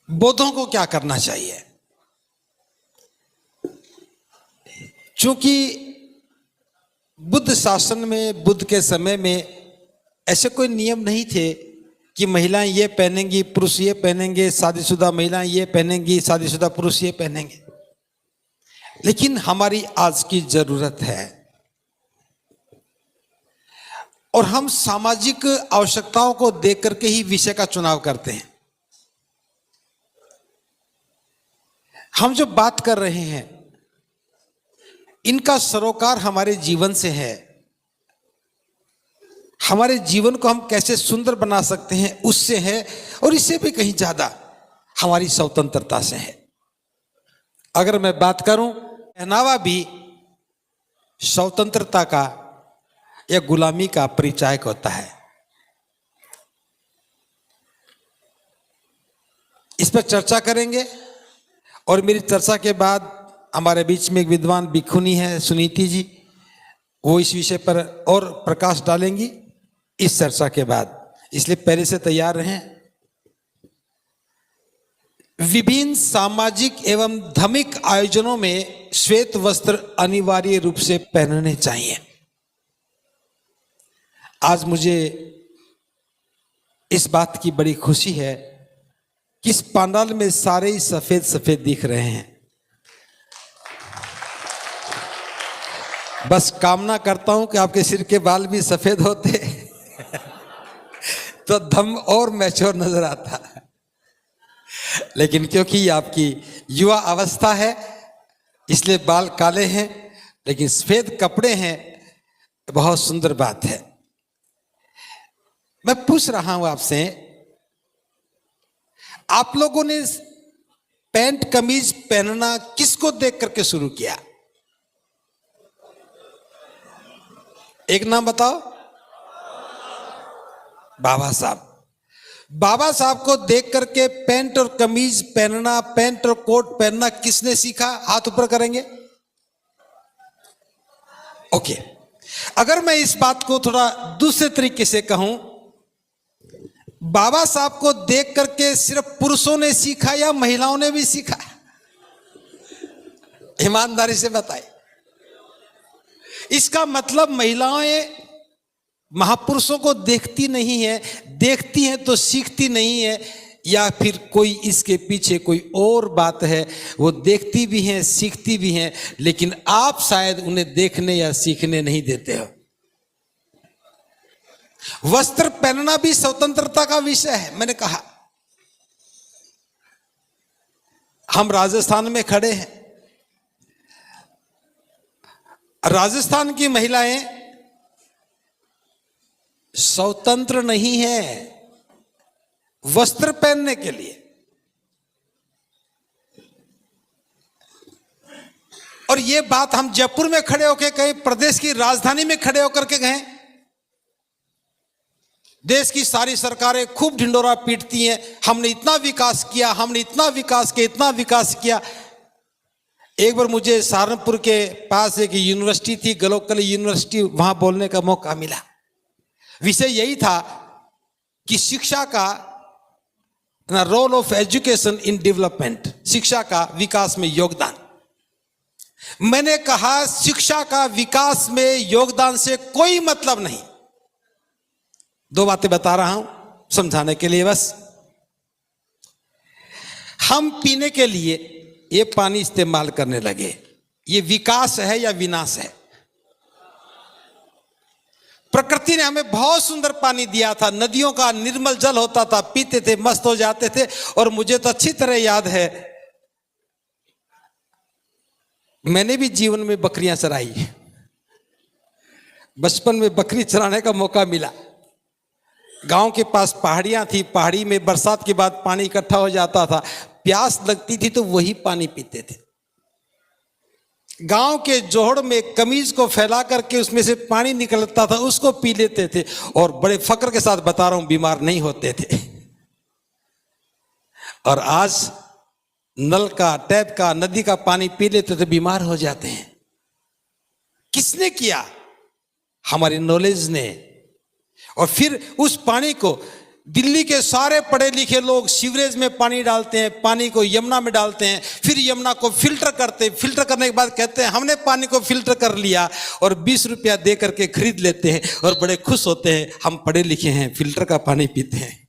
बौद्धों को क्या करना चाहिए? चूंकि बुद्ध शासन में, बुद्ध के समय में ऐसे कोई नियम नहीं थे कि महिलाएं ये पहनेंगी, पुरुष ये पहनेंगे, शादीशुदा महिलाएं ये पहनेंगी, शादीशुदा पुरुष ये पहनेंगे। लेकिन हमारी आज की जरूरत है और हम सामाजिक आवश्यकताओं को देख करके ही विषय का चुनाव करते हैं। हम जो बात कर रहे हैं इनका सरोकार हमारे जीवन से है। हमारे जीवन को हम कैसे सुंदर बना सकते हैं उससे है, और इससे भी कहीं ज्यादा हमारी स्वतंत्रता से है। अगर मैं बात करूं, पहनावा भी स्वतंत्रता का या गुलामी का परिचायक होता है। इस पर चर्चा करेंगे और मेरी चर्चा के बाद हमारे बीच में एक विद्वान भिक्षुनी है सुनीति जी, वो इस विषय पर और प्रकाश डालेंगी इस चर्चा के बाद, इसलिए पहले से तैयार रहें। विभिन्न सामाजिक एवं धार्मिक आयोजनों में श्वेत वस्त्र अनिवार्य रूप से पहनने चाहिए। आज मुझे इस बात की बड़ी खुशी है कि इस पंडाल में सारे ही सफेद सफेद दिख रहे हैं। बस कामना करता हूं कि आपके सिर के बाल भी सफेद होते तो दम और मैच्योर नजर आता। लेकिन क्योंकि ये आपकी युवा अवस्था है इसलिए बाल काले हैं, लेकिन सफेद कपड़े हैं, बहुत सुंदर बात है। मैं पूछ रहा हूं आपसे, आप लोगों ने पैंट कमीज पहनना किसको देख करके शुरू किया? एक नाम बताओ। बाबा साहब। बाबा साहब को देख करके पैंट और कमीज पहनना, पैंट और कोट पहनना किसने सीखा? हाथ ऊपर करेंगे। ओके, अगर मैं इस बात को थोड़ा दूसरे तरीके से कहूं, बाबा साहब को देख करके सिर्फ पुरुषों ने सीखा या महिलाओं ने भी सीखा? ईमानदारी से बताइए। इसका मतलब महिलाएं महापुरुषों को देखती नहीं है, देखती हैं तो सीखती नहीं है, या फिर कोई इसके पीछे कोई और बात है। वो देखती भी हैं, सीखती भी हैं, लेकिन आप शायद उन्हें देखने या सीखने नहीं देते हो। वस्त्र पहनना भी स्वतंत्रता का विषय है। मैंने कहा हम राजस्थान में खड़े हैं। राजस्थान की महिलाएं स्वतंत्र नहीं है वस्त्र पहनने के लिए, और ये बात हम जयपुर में खड़े होकर कहीं, प्रदेश की राजधानी में खड़े होकर के गए। देश की सारी सरकारें खूब ढिंडोरा पीटती हैं, हमने इतना विकास किया, हमने इतना विकास किया, इतना विकास किया। एक बार मुझे सहारनपुर के पास एक यूनिवर्सिटी थी, गलोकल यूनिवर्सिटी, वहां बोलने का मौका मिला। विषय यही था कि शिक्षा का role of education in development, शिक्षा का विकास में योगदान। मैंने कहा शिक्षा का विकास में योगदान से कोई मतलब नहीं। दो बातें बता रहा हूं समझाने के लिए बस। हम पीने के लिए ये पानी इस्तेमाल करने लगे, ये विकास है या विनाश है? प्रकृति ने हमें बहुत सुंदर पानी दिया था, नदियों का निर्मल जल होता था, पीते थे, मस्त हो जाते थे। और मुझे तो अच्छी तरह याद है, मैंने भी जीवन में बकरियां चराई। बचपन में बकरी चराने का मौका मिला। गांव के पास पहाड़ियां थी, पहाड़ी में बरसात के बाद पानी इकट्ठा हो जाता था, प्यास लगती थी तो वही पानी पीते थे। गांव के जोहड़ में कमीज को फैला करके उसमें से पानी निकलता था, उसको पी लेते थे, और बड़े फक्र के साथ बता रहा हूं बीमार नहीं होते थे। और आज नल का, टैप का, नदी का पानी पी लेते थे, बीमार हो जाते हैं। किसने किया? हमारी नॉलेज ने। और फिर उस पानी को दिल्ली के सारे पढ़े लिखे लोग सीवरेज में पानी डालते हैं, पानी को यमुना में डालते हैं, फिर यमुना को फिल्टर करते हैं, फिल्टर करने के बाद कहते हैं हमने पानी को फिल्टर कर लिया, और 20 रुपया दे करके खरीद लेते हैं और बड़े खुश होते हैं हम पढ़े लिखे हैं, फिल्टर का पानी पीते हैं।